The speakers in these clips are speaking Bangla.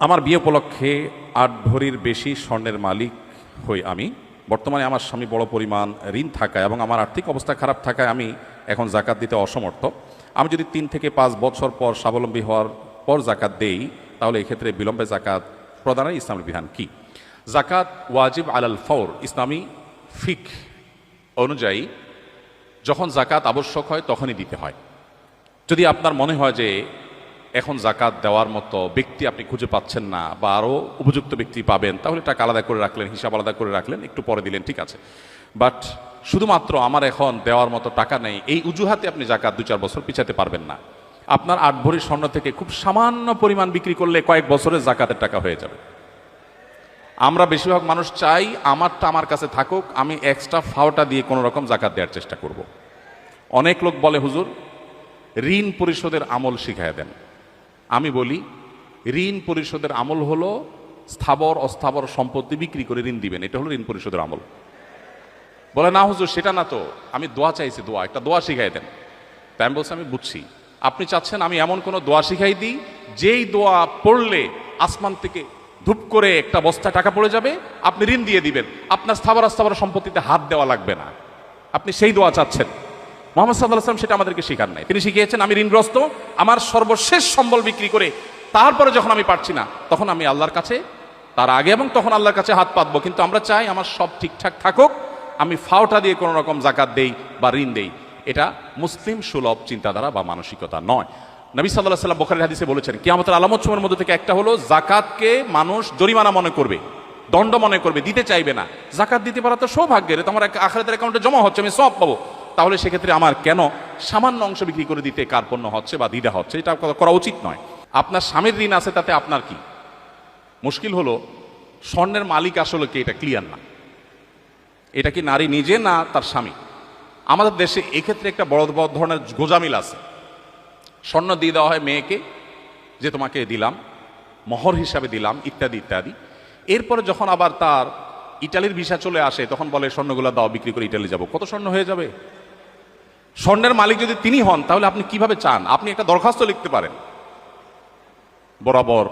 আমার বিয়ে উপলক্ষে ৮ ভরির বেশি স্বর্ণের মালিক হই আমি। বর্তমানে আমার স্বামী বড় পরিমাণ ঋণ থাকায় এবং আমার আর্থিক অবস্থা খারাপ থাকায় আমি এখন জাকাত দিতে অসমর্থ। আমি যদি ৩ থেকে ৫ বছর পর স্বাবলম্বী হওয়ার পর জাকাত দেই, তাহলে এক্ষেত্রে বিলম্বে জাকাত প্রদানের ইসলামের বিধান কি? জাকাত ওয়াজিব আলাল ফওর। ইসলামী ফিক অনুযায়ী যখন জাকাত আবশ্যক হয় তখনই দিতে হয়। যদি আপনার মনে হয় যে এখন জাকাত দেওয়ার মতো ব্যক্তি আপনি খুঁজে পাচ্ছেন না বা আরও উপযুক্ত ব্যক্তি পাবেন, তাহলে টাকা আলাদা করে রাখলেন, হিসাব আলাদা করে রাখলেন, একটু পরে দিলেন, ঠিক আছে। বাট শুধুমাত্র আমার এখন দেওয়ার মতো টাকা নেই, এই অজুহাতে আপনি জাকাত ২-৪ বছর পিছাতে পারবেন না। আপনার ৮ ভরি স্বর্ণ থেকে খুব সামান্য পরিমাণ বিক্রি করলে কয়েক বছরের জাকাতের টাকা হয়ে যাবে। আমরা বেশিরভাগ মানুষ চাই আমারটা আমার কাছে থাকুক, আমি এক্সট্রা ফাওটা দিয়ে কোনো রকম জাকাত দেওয়ার চেষ্টা করব। অনেক লোক বলে, হুজুর ঋণ পরিশোধের আমল শিখায় দেন। আমি বলি, ঋণ পরিশোধের আমল হলো স্থাবর অস্থাবর সম্পত্তি বিক্রি করে ঋণ দিবেন, এটা হলো ঋণ পরিশোধের আমল। বলে না হুজুর সেটা না তো, আমি দোয়া চাইছি, একটা দোয়া শিখাই দেন। তাই আমি বলছি, আমি বুঝছি আপনি চাচ্ছেন আমি এমন কোনো দোয়া শিখাই দিই যেই দোয়া পড়লে আসমান থেকে ধূপ করে একটা বস্তা টাকা পড়ে যাবে, আপনি ঋণ দিয়ে দিবেন, আপনার স্থাবর অস্থাবর সম্পত্তিতে হাত দেওয়া লাগবে না। আপনি সেই দোয়া চাচ্ছেন। মুহাম্মদ সাল্লাল্লাহু আলাইহি ওয়াসাল্লাম সেটা আমাদেরকে শিখান নাই। তিনি শিখিয়েছেন আমি ঋণগ্রস্ত, আমার সর্বশেষ সম্বল বিক্রি করে তারপরে যখন আমি পারছি না তখন আমি আল্লাহর কাছে, তার আগে এবং তখন আল্লাহর কাছে হাত পাতবো। কিন্তু আমরা চাই আমার সব ঠিকঠাক থাকুক, আমি ফাওটা দিয়ে কোনো রকম জাকাত দেই বা ঋণ দেই। এটা মুসলিম সুলভ চিন্তাধারা বা মানসিকতা নয়। নবী সাল্লাল্লাহু আলাইহি ওয়াসাল্লাম বুখারীর হাদিসে বলেছেন, কিয়ামতের আলামতসমূহের মধ্যে থেকে একটা হলো জাকাতকে মানুষ জরিমানা মনে করবে, দণ্ড মনে করবে, দিতে চাইবে না। জাকাত দিতে পারা তো সৌভাগ্যের, এটা আমার আখিরাতের অ্যাকাউন্টে জমা হচ্ছে, আমি সওয়াব পাবো। তাহলে সেক্ষেত্রে আমার কেন সামান্য অংশ বিক্রি করে দিতে কার্পণ্য হচ্ছে বা দ্বিধা হচ্ছে? এটা করা উচিত নয়। আপনার স্বামীর ঋণ আছে, তাতে আপনার কি মুশকিল? হলো স্বর্ণের মালিক আসলে কি, এটা ক্লিয়ার না। এটা কি নারী নিজে না তার স্বামী? আমাদের দেশে এক্ষেত্রে একটা বড় বড় ধরনের গোজামিল আছে। স্বর্ণ দিয়ে দেওয়া হয় মেয়েকে, যে তোমাকে দিলাম, মোহর হিসাবে দিলাম, ইত্যাদি ইত্যাদি। এরপরে যখন আবার তার ইটালির ভিসা চলে আসে, তখন বলে স্বর্ণগুলো দাও, বিক্রি করে ইটালি যাব। কত স্বর্ণ হয়ে যাবে? স্বর্ণের মালিক যদি তিনি হন, তাহলে আপনি কিভাবে চান? আপনি একটা দরখাস্ত লিখতে পারেন, বরাবর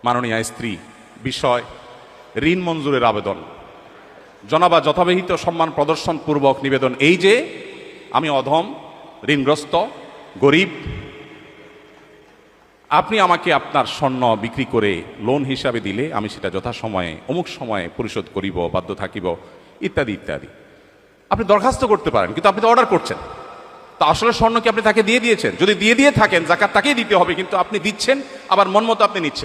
মাননীয় স্ত্রী বিষয় ঋণ মঞ্জুরের আবেদন, জনাবা যথাবিহিত সম্মান প্রদর্শন পূর্বক নিবেদন, এই যে আমি অধম, ঋণগ্রস্ত, গরিব, আপনি আমাকে আপনার স্বর্ণ বিক্রি করে লোন হিসাবে দিলে আমি সেটা যথাসময়ে অমুক সময়ে পরিশোধ করিব, বাধ্য থাকিব, ইত্যাদি ইত্যাদি। আপনি দরখাস্ত করতে পারেন, কিন্তু আপনি তো অর্ডার করছেন। তা আসলে স্বর্ণ কি আপনি তাকে দিয়ে দিয়েছেন? যদি দিয়ে থাকেন, জাকাত তাকেই দিতে হবে, কিন্তু আপনি দিচ্ছেন, আবার মন মতো আপনি নিচ্ছেন।